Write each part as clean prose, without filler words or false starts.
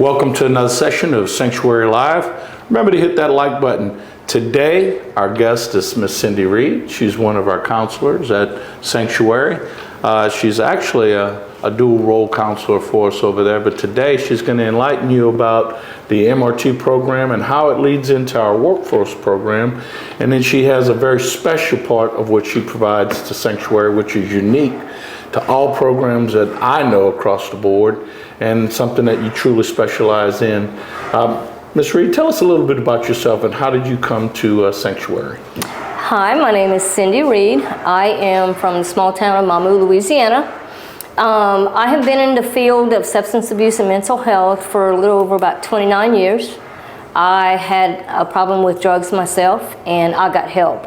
Welcome to another session of Sanctuary Live. Remember to hit that like button. Today, our guest is Miss Cindy Reed. She's one of our counselors at Sanctuary. She's actually a dual role counselor for us over there, but today she's going to enlighten you about the MRT program and how it leads into our workforce program. And then she has a very special part of what she provides to Sanctuary, which is unique to all programs that I know across the board, and something that you truly specialize in. Ms. Reed, tell us a little bit about yourself and how did you come to Sanctuary? Hi, my name is Cindy Reed. I am from the small town of Mamou, Louisiana. I have been in the field of substance abuse and mental health for a little over about 29 years. I had a problem with drugs myself, and I got help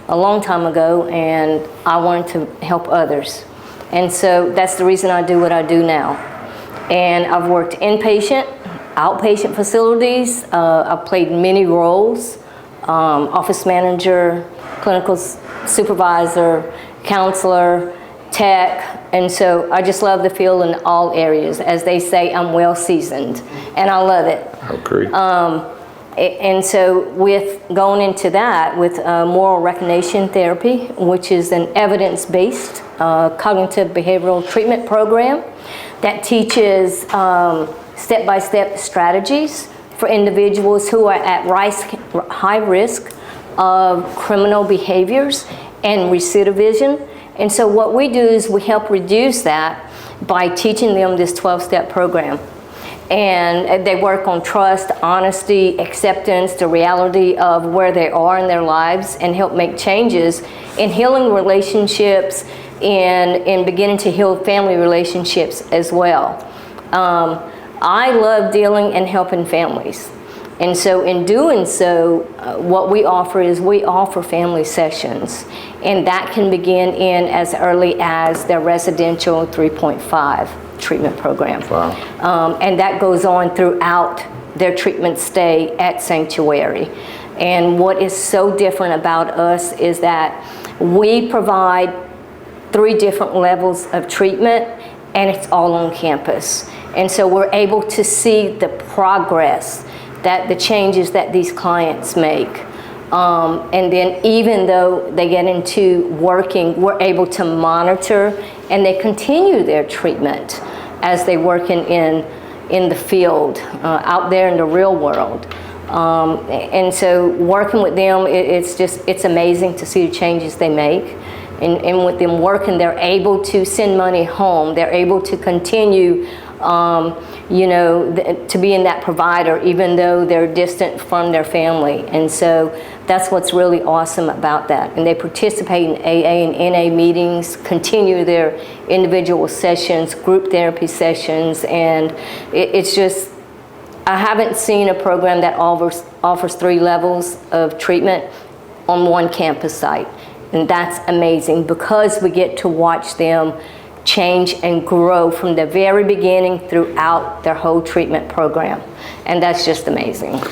a long time ago, and I wanted to help others. And so that's the reason I do what I do now. And I've worked inpatient, outpatient facilities. I've played many roles, office manager, clinical supervisor, counselor, tech. And so I just love the field in all areas. As they say, I'm well seasoned, and I love it. I agree. And so with going into that, with moral recognition therapy, which is an evidence-based cognitive behavioral treatment program that teaches step-by-step strategies for individuals who are at high risk of criminal behaviors and recidivism. And so what we do is we help reduce that by teaching them this 12-step program. And they work on trust, honesty, acceptance, the reality of where they are in their lives, and help make changes in healing relationships and beginning to heal family relationships as well. I love dealing and helping families. And so in doing so, what we offer is we offer family sessions. And that can begin in as early as their residential 3.5 treatment program. Wow. And that goes on throughout their treatment stay at Sanctuary. And what is so different about us is that we provide 3 different levels of treatment, and it's all on campus. And so we're able to see the progress, that the changes that these clients make. And then even though they get into working, we're able to monitor, and they continue their treatment as they work in the field, out there in the real world. And so working with them, it's amazing to see the changes they make. And with them working, they're able to send money home. They're able to continue to be in that provider, even though they're distant from their family. And so that's what's really awesome about that. And they participate in AA and NA meetings, continue their individual sessions, group therapy sessions, and it's just, I haven't seen a program that offers 3 levels of treatment on one campus site. And that's amazing because we get to watch them change and grow from the very beginning throughout their whole treatment program. And that's just amazing.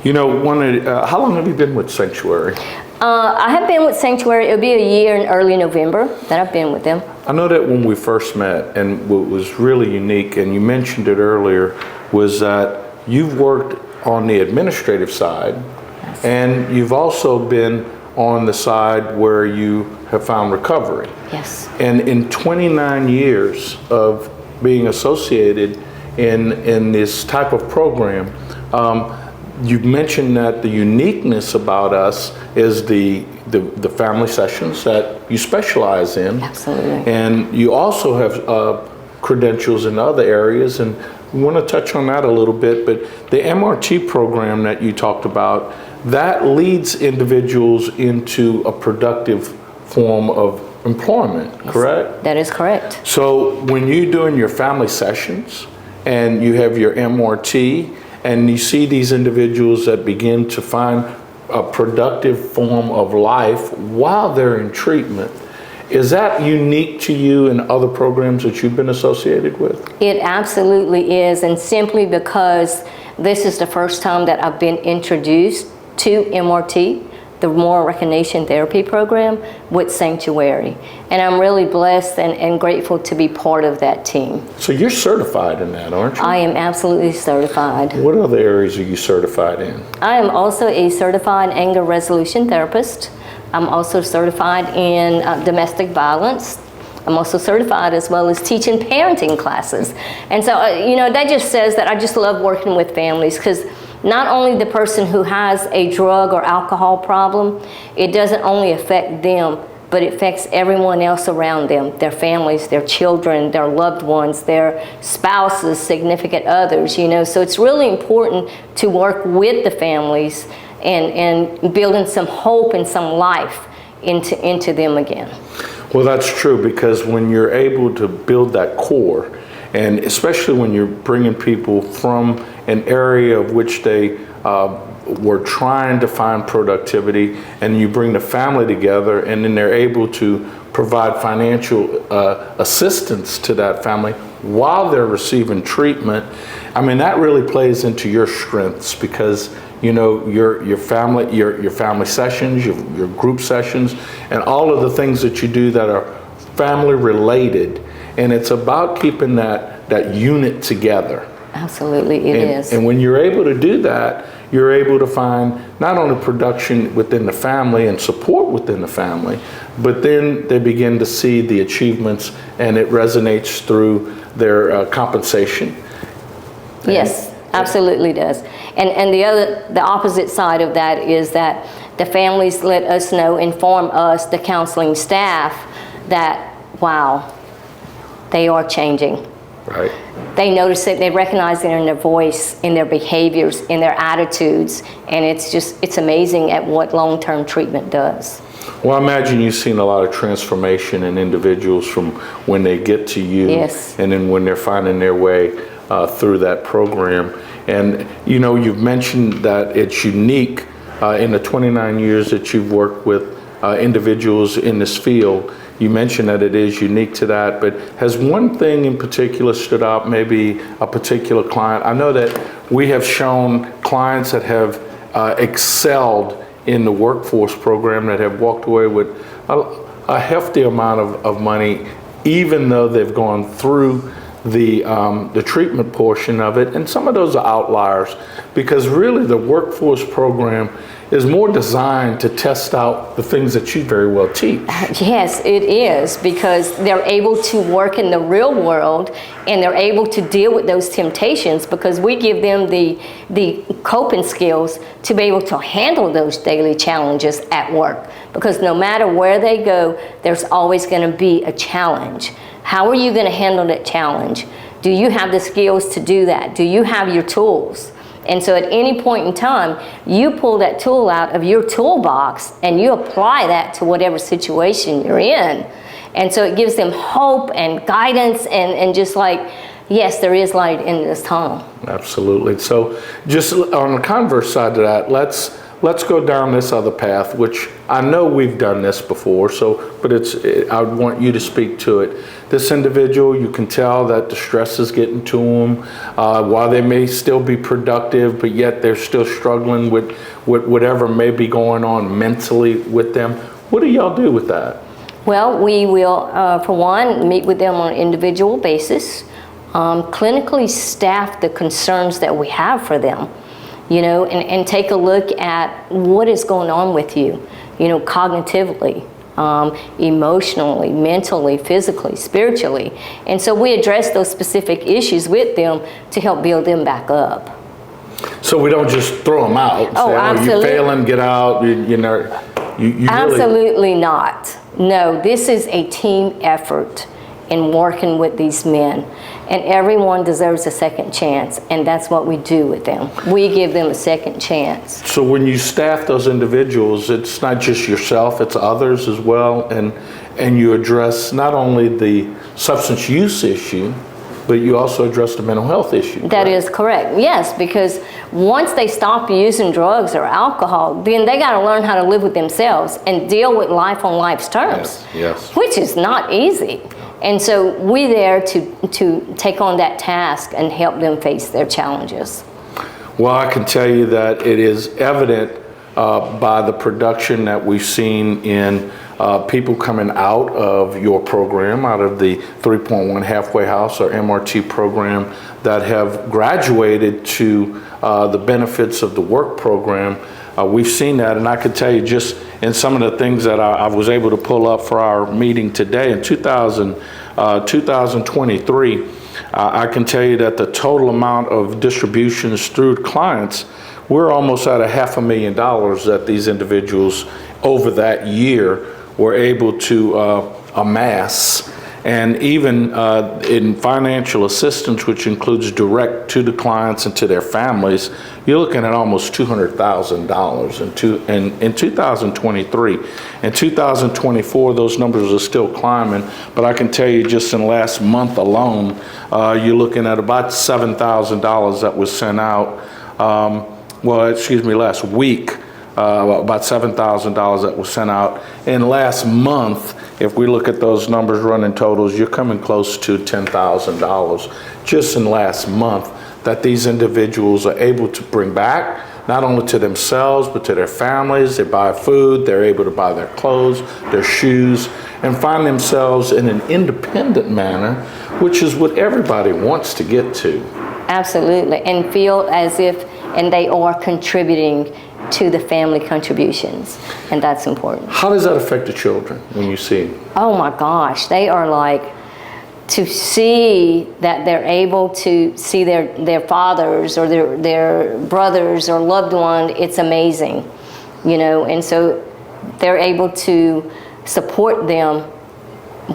You know, how long have you been with Sanctuary? I have been with Sanctuary, it'll be a year in early November that I've been with them. I know that when we first met, and what was really unique, and you mentioned it earlier, was that you've worked on the administrative side, yes, and you've also been on the side where you have found recovery. Yes. And in 29 years of being associated in this type of program, you've mentioned that the uniqueness about us is the family sessions that you specialize in. Absolutely. And you also have credentials in other areas, and we want to touch on that a little bit, but the MRT program that you talked about, that leads individuals into a productive form of employment, yes, correct? That is correct. So when you're doing your family sessions and you have your MRT and you see these individuals that begin to find a productive form of life while they're in treatment, is that unique to you in other programs that you've been associated with? It absolutely is, and simply because this is the first time that I've been introduced to MRT the Moral Recognition Therapy Program with Sanctuary. And I'm really blessed and grateful to be part of that team. So you're certified in that, aren't you? I am absolutely certified. What other areas are you certified in? I am also a certified anger resolution therapist. I'm also certified in domestic violence. I'm also certified as well as teaching parenting classes. And so, that just says that I just love working with families, because not only the person who has a drug or alcohol problem, it doesn't only affect them, but it affects everyone else around them, their families, their children, their loved ones, their spouses, significant others, So it's really important to work with the families and building some hope and some life into them again. Well, that's true, because when you're able to build that core, and especially when you're bringing people from an area of which they were trying to find productivity, and you bring the family together, and then they're able to provide financial assistance to that family while they're receiving treatment, I mean, that really plays into your strengths, because your family sessions, your group sessions, and all of the things that you do that are family related, and it's about keeping that unit together. Absolutely, it is. And when you're able to do that, you're able to find not only production within the family and support within the family, but then they begin to see the achievements, and it resonates through their compensation. Yes, absolutely does. And the opposite side of that is that the families let us know, inform us, the counseling staff, that, wow, they are changing. Right. They notice it, they recognize it in their voice, in their behaviors, in their attitudes, and it's amazing at what long-term treatment does. Well, I imagine you've seen a lot of transformation in individuals from when they get to you, yes, and then when they're finding their way through that program. And you've mentioned that it's unique in the 29 years that you've worked with individuals in this field. You mentioned that it is unique to that, but has one thing in particular stood out, maybe a particular client? I know that we have shown clients that have excelled in the workforce program, that have walked away with a hefty amount of money, even though they've gone through the treatment portion of it. And some of those are outliers, because really the workforce program is more designed to test out the things that you very well teach. Yes, it is, because they're able to work in the real world, and they're able to deal with those temptations, because we give them the coping skills to be able to handle those daily challenges at work. Because no matter where they go, there's always going to be a challenge. How are you going to handle that challenge? Do you have the skills to do that? Do you have your tools? And so at any point in time, you pull that tool out of your toolbox and you apply that to whatever situation you're in. And so it gives them hope and guidance, and just like, yes, there is light in this tunnel. Absolutely. So just on the converse side of that, let's go down this other path, which I know we've done this before, but I want you to speak to it. This individual, you can tell that the stress is getting to them, while they may still be productive, but yet they're still struggling with whatever may be going on mentally with them. What do y'all do with that? Well, we will, for one, meet with them on an individual basis, clinically staff the concerns that we have for them. And take a look at what is going on with you, cognitively, emotionally, mentally, physically, spiritually. And so we address those specific issues with them to help build them back up. So we don't just throw them out and say, absolutely. You're failing, get out, you Absolutely not. No, this is a team effort in working with these men. And everyone deserves a second chance, and that's what we do with them. We give them a second chance. So when you staff those individuals, it's not just yourself, it's others as well, and you address not only the substance use issue, but you also address the mental health issue. That is correct, yes, because once they stop using drugs or alcohol, then they got to learn how to live with themselves and deal with life on life's terms, yes. Which is not easy. And so we're there to take on that task and help them face their challenges. Well, I can tell you that it is evident by the production that we've seen in people coming out of your program, out of the 3.1 Halfway House or MRT program, that have graduated to the benefits of the work program. We've seen that, and I could tell you just in some of the things that I was able to pull up for our meeting today, in 2023, I can tell you that the total amount of distributions through clients, we're almost at $500,000 that these individuals over that year were able to amass. And even in financial assistance, which includes direct to the clients and to their families, you're looking at almost $200,000 in 2023. In 2024, those numbers are still climbing, but I can tell you just in the last month alone, you're looking at about $7,000 that was sent out, last week, about $7,000 that was sent out. And last month, if we look at those numbers running totals, you're coming close to $10,000 just in last month that these individuals are able to bring back, not only to themselves, but to their families. They buy food, they're able to buy their clothes, their shoes, and find themselves in an independent manner, which is what everybody wants to get to. Absolutely, and feel as if, and they are contributing to the family contributions, and that's important. How does that affect the children when you see them? Oh my gosh, they are like, to see that they're able to see their fathers or their brothers or loved one, it's amazing, you know, and so they're able to support them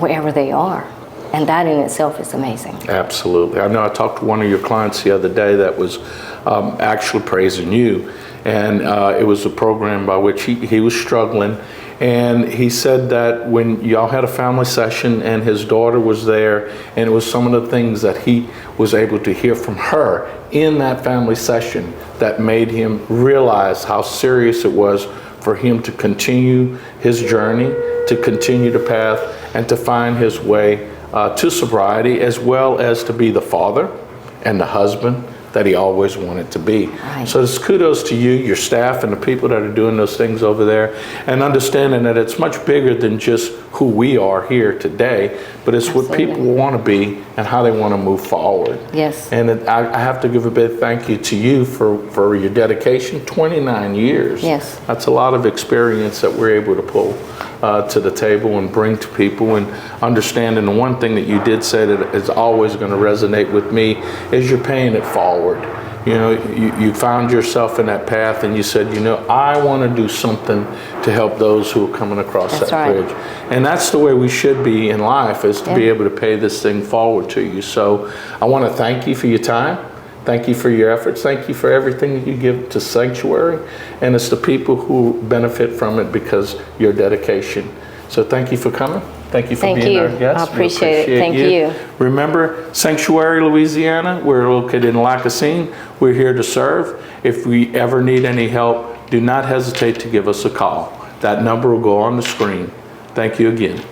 wherever they are. And that in itself is amazing. Absolutely. I know I talked to one of your clients the other day that was actually praising you. And it was a program by which he was struggling. And he said that when y'all had a family session and his daughter was there, and it was some of the things that he was able to hear from her in that family session that made him realize how serious it was for him to continue his journey, to continue the path, and to find his way to sobriety, as well as to be the father and the husband that he always wanted to be. Right. So it's kudos to you, your staff, and the people that are doing those things over there, and understanding that it's much bigger than just who we are here today, but it's Absolutely. what people want to be and how they want to move forward. Yes. And I have to give a big thank you to you for your dedication. 29 years. Yes. That's a lot of experience that we're able to pull to the table and bring to people, and understanding the one thing that you did say that is always going to resonate with me is you're paying it forward. You know, you found yourself in that path and you said, you know, I want to do something to help those who are coming across That's that right. bridge. And that's the way we should be in life, is to be able to pay this thing forward to you. So I want to thank you for your time. Thank you for your efforts. Thank you for everything that you give to Sanctuary. And it's the people who benefit from it because your dedication. So thank you for coming. Thank you for being our guest. I appreciate it. Thank you. Remember, Sanctuary, Louisiana, we're located in Lacassine. We're here to serve. If we ever need any help, do not hesitate to give us a call. That number will go on the screen. Thank you again.